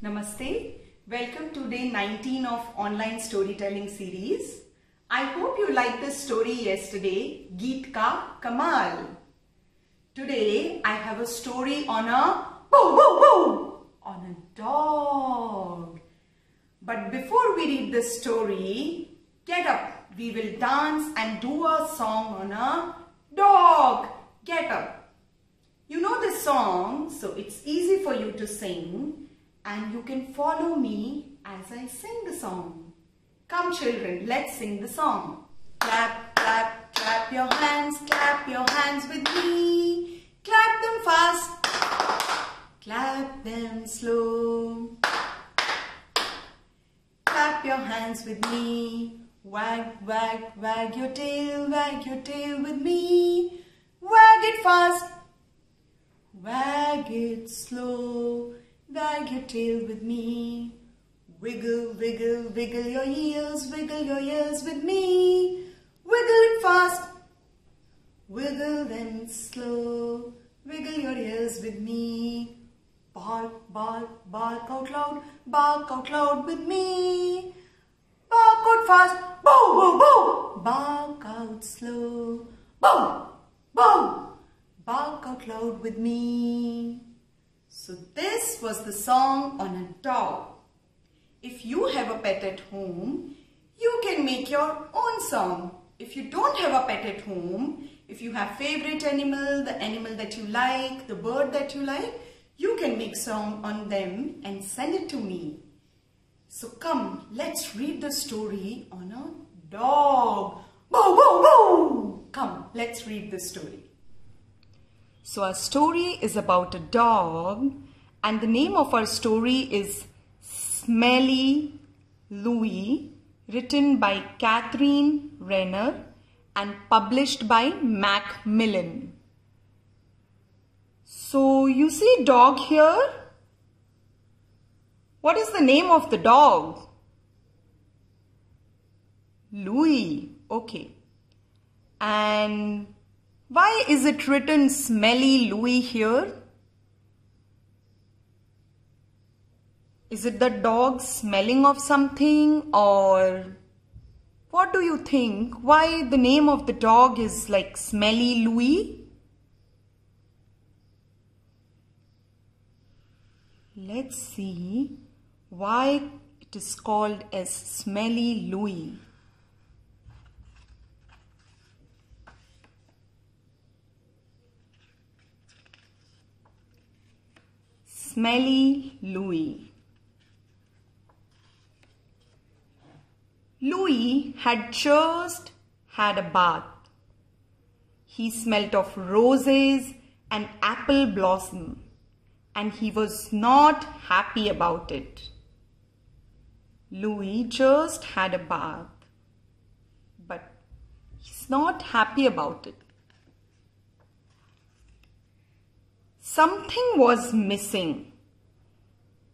Namaste. Welcome to day 19 of online storytelling series. I hope you liked the story yesterday, Geet Ka Kamal. Today I have a story on a on a dog. But before we read the story, get up. We will dance and do a song on a dog. Get up. You know the song, so it's easy for you to sing. And you can follow me as I sing the song. Come children, let's sing the song. Clap, clap, clap your hands with me. Clap them fast, clap them slow. Clap your hands with me. Wag, wag, wag your tail with me. Wag it fast, wag it slow. Wag your tail with me. Wiggle, wiggle, wiggle your ears with me. Wiggle it fast, wiggle them slow. Wiggle your ears with me. Bark, bark, bark out loud with me. Bark out fast, bow, bow, bow. Bark out slow, bow, bow. Bark out loud with me. So this was the song on a dog. If you have a pet at home, you can make your own song. If you don't have a pet at home, if you have favorite animal, the animal that you like, the bird that you like, you can make song on them and send it to me. So come, let's read the story on a dog. Bow, bow, bow. Come, let's read the story. So our story is about a dog, and the name of our story is Smelly Louie, written by Catherine Renner and published by Macmillan. So you see dog here? What is the name of the dog? Louie. Okay. And why is it written Smelly Louie here? Is it the dog smelling of something, or what do you think? Why the name of the dog is like Smelly Louie? Let's see why it is called as Smelly Louie. Smelly Louie. Louie had just had a bath. He smelt of roses and apple blossom, and he was not happy about it. Louie just had a bath, but he's not happy about it. Something was missing.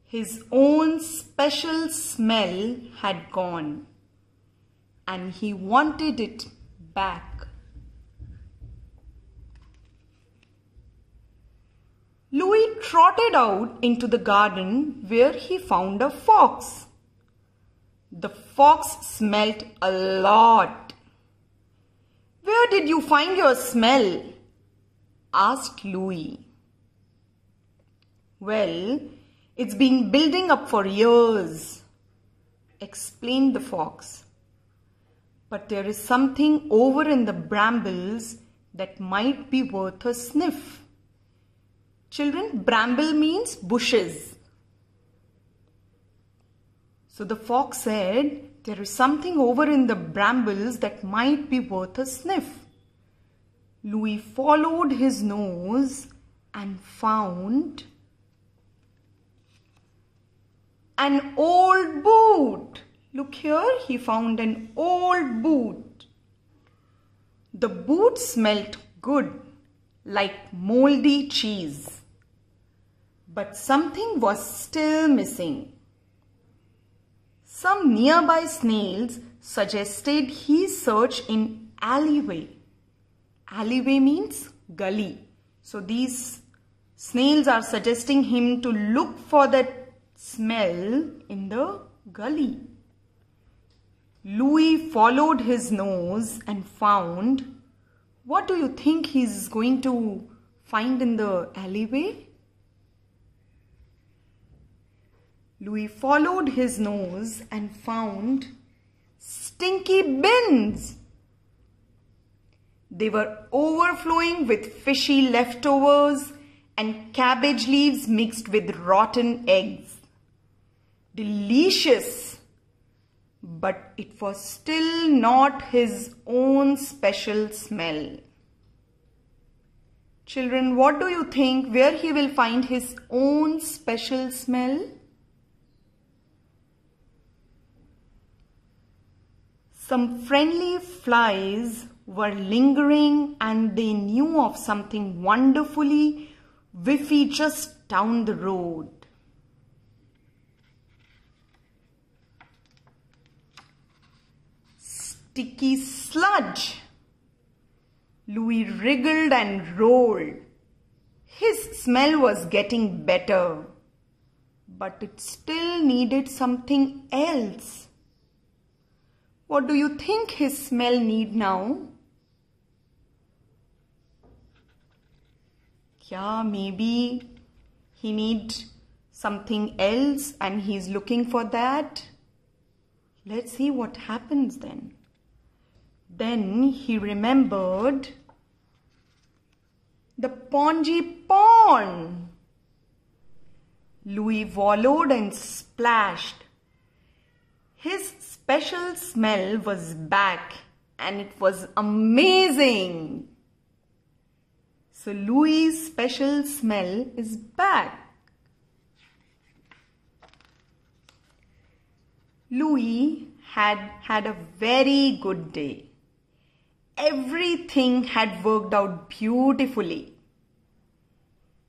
His own special smell had gone, and he wanted it back. Louie trotted out into the garden where he found a fox. The fox smelt a lot. "Where did you find your smell?" asked Louie. "Well, it's been building up for years," explained the fox. "But there is something over in the brambles that might be worth a sniff." Children, bramble means bushes. So the fox said, "There is something over in the brambles that might be worth a sniff." Louie followed his nose and found an old boot. Look here, he found an old boot. The boot smelt good, like moldy cheese. But something was still missing. Some nearby snails suggested he search in alleyway. Alleyway means gully. So these snails are suggesting him to look for that smell in the gully. Louis followed his nose and found, what do you think he's going to find in the alleyway? Louis followed his nose and found stinky bins. They were overflowing with fishy leftovers and cabbage leaves mixed with rotten eggs. Delicious! But it was still not his own special smell. Children, what do you think where he will find his own special smell? Some friendly flies were lingering and they knew of something wonderfully whiffy just down the road. Sticky sludge. Louis wriggled and rolled. His smell was getting better, but it still needed something else. What do you think his smell need now? Yeah, maybe he needs something else and he's looking for that. Let's see what happens then. Then he remembered the Pongy Pond. Louis wallowed and splashed. His special smell was back and it was amazing. So Louis' special smell is back. Louis had a very good day. Everything had worked out beautifully.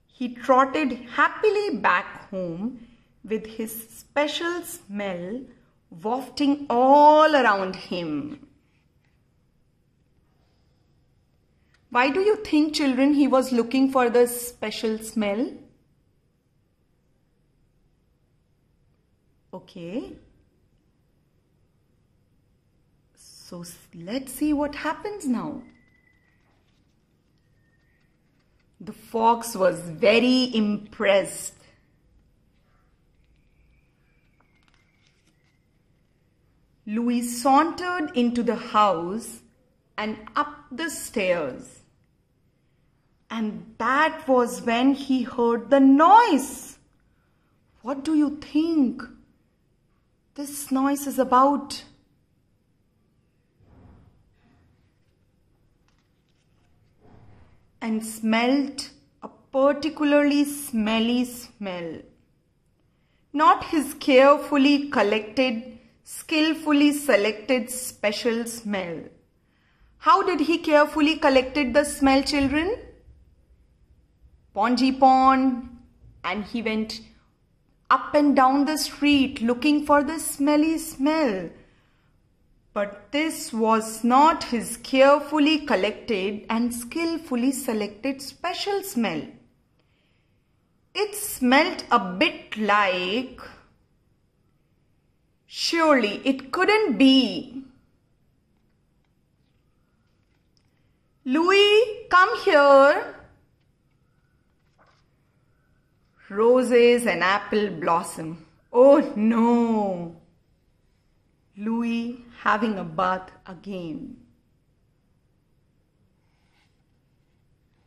He trotted happily back home with his special smell wafting all around him. Why do you think, children, he was looking for the special smell? Okay. So let's see what happens now. The fox was very impressed. Louis sauntered into the house and up the stairs. And that was when he heard the noise. What do you think this noise is about? And smelt a particularly smelly smell. Not his carefully collected, skillfully selected special smell. How did he carefully collected the smell, children? Pongy Pond, and he went up and down the street looking for the smelly smell. But this was not his carefully collected and skillfully selected special smell. It smelt a bit like, surely it couldn't be. Louis, come here. Roses and apple blossom. Oh no. Louis having a bath again.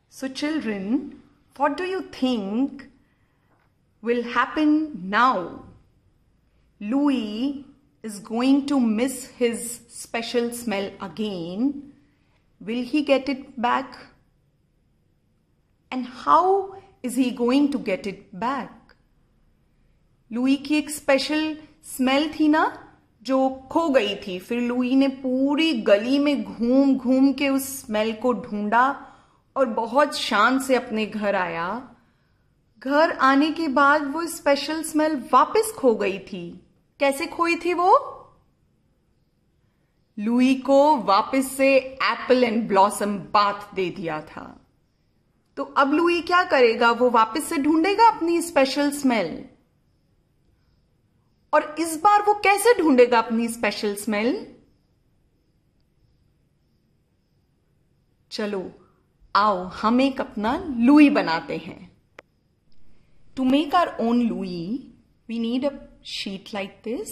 So children, what do you think will happen now? Louis is going to miss his special smell again. Will he get it back? And how is he going to get it back? Louis की एक special smell थी ना जो खो गई थी। फिर Louis ने पूरी गली में घूम घूम के उस स्मेल को ढूंढा और बहुत शान से अपने घर आया। घर आने के बाद वो स्पेशल स्मेल वापस खो गई थी। कैसे खोई थी वो? लुई को वापस से एप्पल एंड ब्लॉसम बाथ दे दिया था। तो अब लुई क्या करेगा? वो वापस से ढूंढेगा अपनी स्पेशल स्मेल। और इस बार वो कैसे ढूंढेगा अपनी स्पेशल स्मेल? चलो आओ हम एक अपना लुई बनाते हैं। टू मेक आवर ओन लुई we need a sheet like this.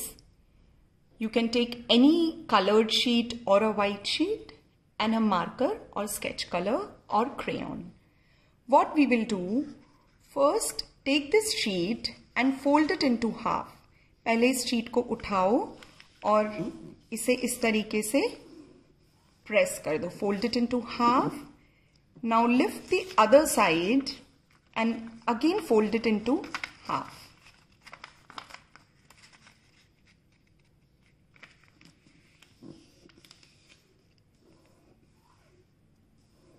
You can take any colored sheet or a white sheet and a marker or sketch color or crayon. What we will do, first take this sheet and fold it into half. पहले इस sheet को उठाओ और इसे इस तरीके से press कर दो. Fold it into half. Now lift the other side and again fold it into half.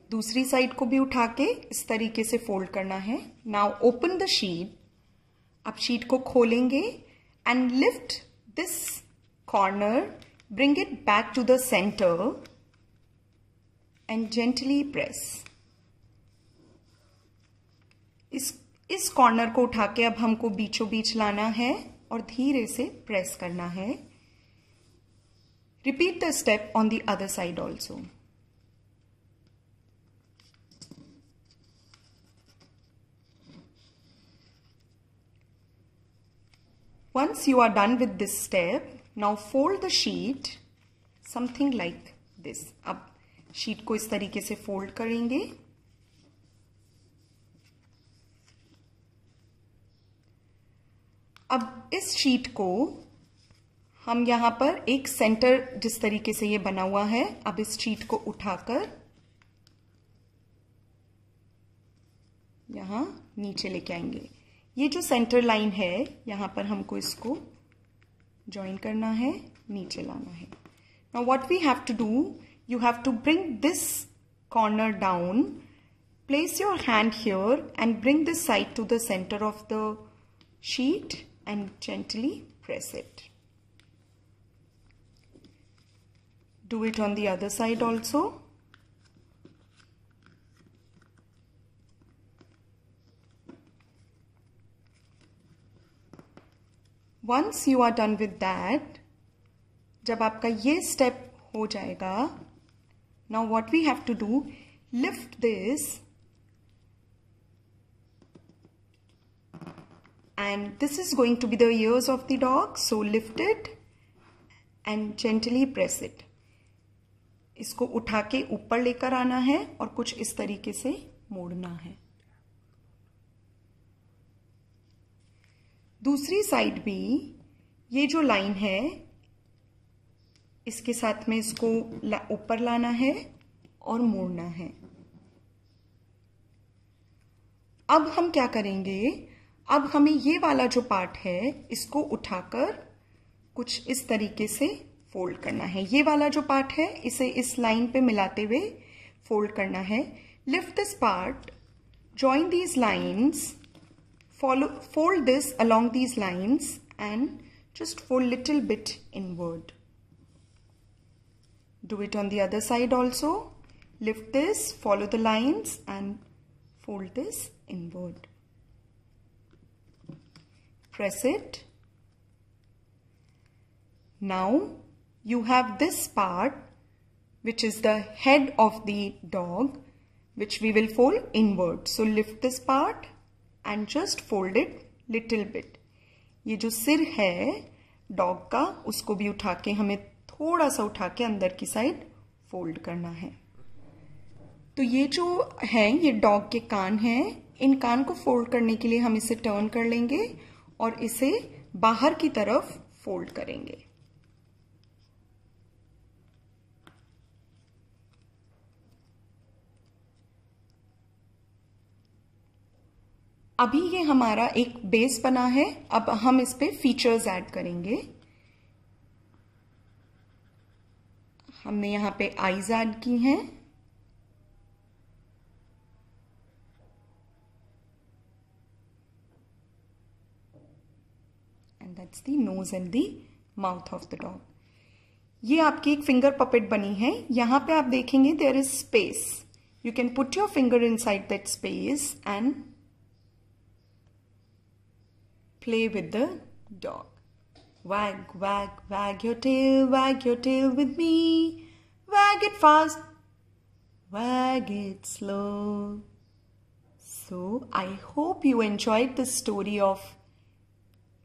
दूसरी साइड को भी उठा के इस तरीके से फोल्ड करना है. Now open the sheet. आप शीट को खोलेंगे and lift this corner, bring it back to the centre and gently press. इस कॉर्नर को उठा के अब हमको बीचों बीच लाना है और धीरे से प्रेस करना है. Repeat the step on the other side also. Once you are done with this step, now fold the sheet something like this. अब शीट को इस तरीके से फोल्ड करेंगे. अब इस शीट को हम यहां पर एक सेंटर, जिस तरीके से ये बना हुआ है, अब इस शीट को उठाकर यहां नीचे लेके आएंगे. ये जो सेंटर लाइन है यहां पर हमको इसको ज्वाइन करना है, नीचे लाना है. Now what we have to do, you have to bring this corner down, place your hand here and bring this side to the centre of the sheet and gently press it. Do it on the other side also. Once you are done with that, जब आपका ये step हो जाएगा, now what we have to do, lift this and this is going to be the ears of the dog, so lift it and gently press it. इसको उठा के ऊपर लेकर आना है और कुछ इस तरीके से मोड़ना है. दूसरी साइड भी ये जो लाइन है इसके साथ में इसको ऊपर लाना है और मोड़ना है. अब हम क्या करेंगे, अब हमें ये वाला जो पार्ट है इसको उठाकर कुछ इस तरीके से फोल्ड करना है. ये वाला जो पार्ट है इसे इस लाइन पे मिलाते हुए फोल्ड करना है. Lift this part, join these lines, fold this along these lines and just fold little bit inward. Do it on the other side also. Lift this, follow the lines and fold this inward. Press it. Now you have this part which is the head of the dog, which we will fold inward. So lift this part and just fold it little bit. ये जो सिर है dog का उसको भी उठा के हमें थोड़ा सा उठा के अंदर की साइड फोल्ड करना है. तो ये जो है ये डॉग के कान हैं. इन कान को फोल्ड करने के लिए हम इसे टर्न कर लेंगे और इसे बाहर की तरफ फोल्ड करेंगे. अभी ये हमारा एक बेस बना है. अब हम इस पे फीचर्स ऐड करेंगे. हमने यहां पे आईज ऐड की हैं. And that's the nose and the mouth of the dog. ये आपकी एक फिंगर पपेट बनी है. यहां पे आप देखेंगे there is space. You can put your finger inside that space and play with the dog. Wag, wag, wag your tail with me. Wag it fast, wag it slow. So, I hope you enjoyed the story of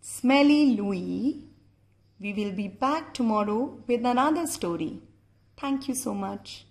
Smelly Louie. We will be back tomorrow with another story. Thank you so much.